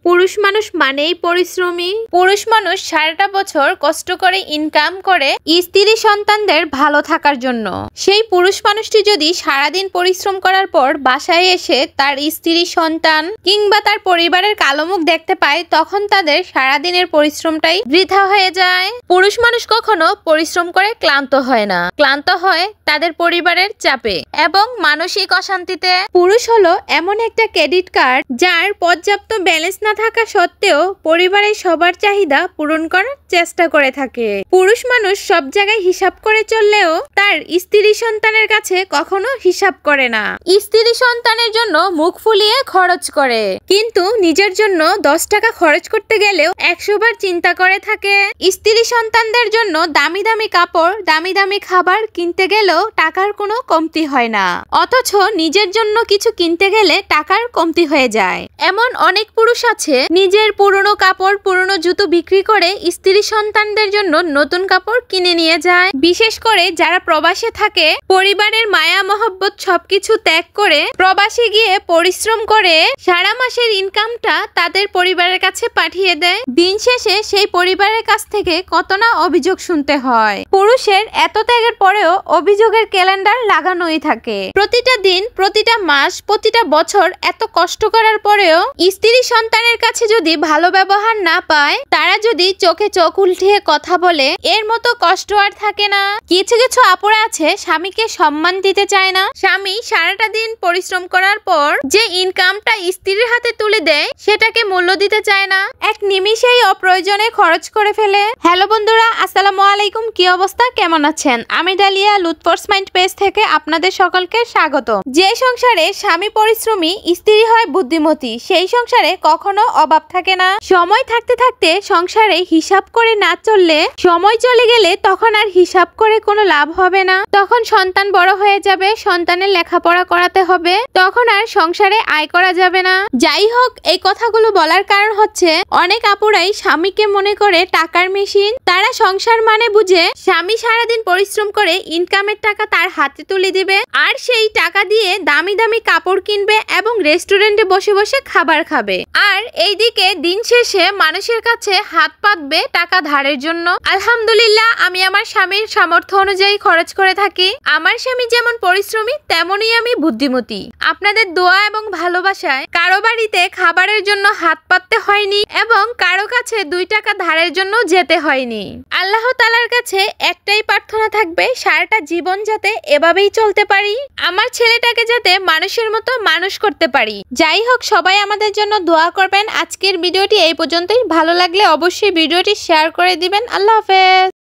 পুরুষ মানুষ মানেই পরিশ্রমী। পুরুষ মানুষ সারাটা বছর কষ্ট করে ইনকাম করে স্ত্রী সন্তানদের ভালো থাকার জন্য। সেই পুরুষ মানুষটি যদি সারাদিন পরিশ্রম করার পর বাসায় এসে তার স্ত্রী সন্তান কিংবা তার পরিবারের কালো মুখ দেখতে পায়, তখন তাদের সারাদিনের পরিশ্রমটাই বৃথা হয়ে যায়। পুরুষ মানুষ কখনো পরিশ্রম করে ক্লান্ত হয় না, ক্লান্ত হয় তাদের পরিবারের চাপে এবং মানসিক অশান্তিতে। পুরুষ হলো এমন একটা ক্রেডিট কার্ড যার পর্যাপ্ত ব্যালেন্স না থাকা সত্ত্বেও পরিবারের সবার চাহিদা পূরণ করার চেষ্টা করে থাকে। পুরুষ মানুষ সব জায়গায় হিসাব করে চললেও তার স্ত্রী সন্তানের কাছে কখনো হিসাব করে না। স্ত্রী সন্তানের জন্য মুখ ফুলিয়ে খরচ করে, কিন্তু নিজের জন্য 10 টাকা খরচ করতে গেলেও 100 বার চিন্তা করে থাকে। স্ত্রী সন্তানদের জন্য দামি দামি কাপড়, দামি দামি খাবার কিনতে গেলেও টাকার কোনো কমতি হয় না, অথচ নিজের জন্য কিছু কিনতে গেলে টাকার কমতি হয়ে যায়। এমন অনেক পুরুষ আছে নিজের পুরনো কাপড়, পুরনো জুতো বিক্রি করে স্ত্রী সন্তানদের জন্য নতুন কাপড় কিনে নিয়ে যায়। বিশেষ করে যারা প্রবাসে থাকে, পরিবারের মায়া মহব্বত সবকিছু ত্যাগ করে প্রবাসে গিয়ে পরিশ্রম করে সারা মাসের ইনকামটা তাদের পরিবারের কাছে পাঠিয়ে দেয়। দিন শেষে সেই পরিবারের কাছ থেকে কত না অভিযোগ শুনতে হয়। পুরুষের এত ত্যাগের পরেও অভিযোগের ক্যালেন্ডার লাগানোই থাকে। প্রতিটা দিন, প্রতিটা মাস, প্রতিটা বছর এত কষ্ট করার পরেও স্ত্রী সন্তানের কাছে যদি ভালো ব্যবহার না পায়, তারা যদি চোখে চোখ উল্টিয়ে কথা বলে, এর মতো কষ্ট আর থাকে না। কিছু কিছু আপুরা আছে স্বামীকে সম্মান দিতে চায় না। স্বামী সারাটা দিন পরিশ্রম করার পর যে ইনকামটা স্ত্রীর হাতে তুলে দেয়, সেটাকে মূল্য দিতে চায় না, এক নিমিষেই অপ্রয়োজনে খরচ করে ফেলে। হ্যালো বন্ধুরা, আসসালামু আলাইকুম। কি অবস্থা, কেমন আছেন? আমি ডালিয়া লুৎফর্স মাইন্ড পেজ থেকে আপনাদের সকলকে স্বাগত। যে সংসারে স্বামী পরিশ্রমী, স্ত্রী হয় বুদ্ধিমতী, সেই সংসারে কখনো অভাব থাকে না। সময় থাকতে থাকতে সংসারে হিসাব করে না চললে, সময় চলে গেলে তখন আর হিসাব করে কোনো লাভ হবে না। তখন সন্তান বড় হয়ে যাবে, সন্তানের লেখাপড়া করাতে হবে, তখন আর সংসারে আয় করা যাবে না। যাই হোক, এই কথাগুলো বলার কারণ হচ্ছে অনেক আপুরাই স্বামীকে মনে করে টাকার মেশিন। তারা সংসার মানে বুঝে স্বামী সারাদিন পরিশ্রম করে ইনকামের টাকা তার হাতে তুলে দিবে, আর সেই টাকা দিয়ে দামি দামি কাপড় কিনবে এবং রেস্টুরেন্টে বসে বসে খাবার খাবে। আর এইদিকে দিন শেষে মানুষের কাছে হাত পাতবে টাকা ধারের জন্য। আলহামদুলিল্লাহ, আমি আমার স্বামীর সামর্থ্য অনুযায়ী খরচ করে থাকি। আমার স্বামী যেমন পরিশ্রমী, তেমনই আমি বুদ্ধিমতী। আপনাদের দোয়া এবং ভালোবাসায় কারো বাড়িতে খাবারের জন্য হাত পাততে হয়নি এবং কারো কাছে 2 টাকা ধারের জন্য যেতে হয়নি। আল্লাহ তাআলার কাছে একটাই প্রার্থনা থাকবে, সারাটা জীবন যাতে এভাবেই চলতে পারি, আমার ছেলেটাকে যাতে মানুষের মতো মানুষ করতে পারি। যাই হোক, সবাই আমাদের জন্য দোয়া করবেন। আজকের ভিডিওটি এই পর্যন্তই। ভালো লাগলে অবশ্যই ভিডিওটি শেয়ার করে দিবেন। আল্লাহ হাফেজ।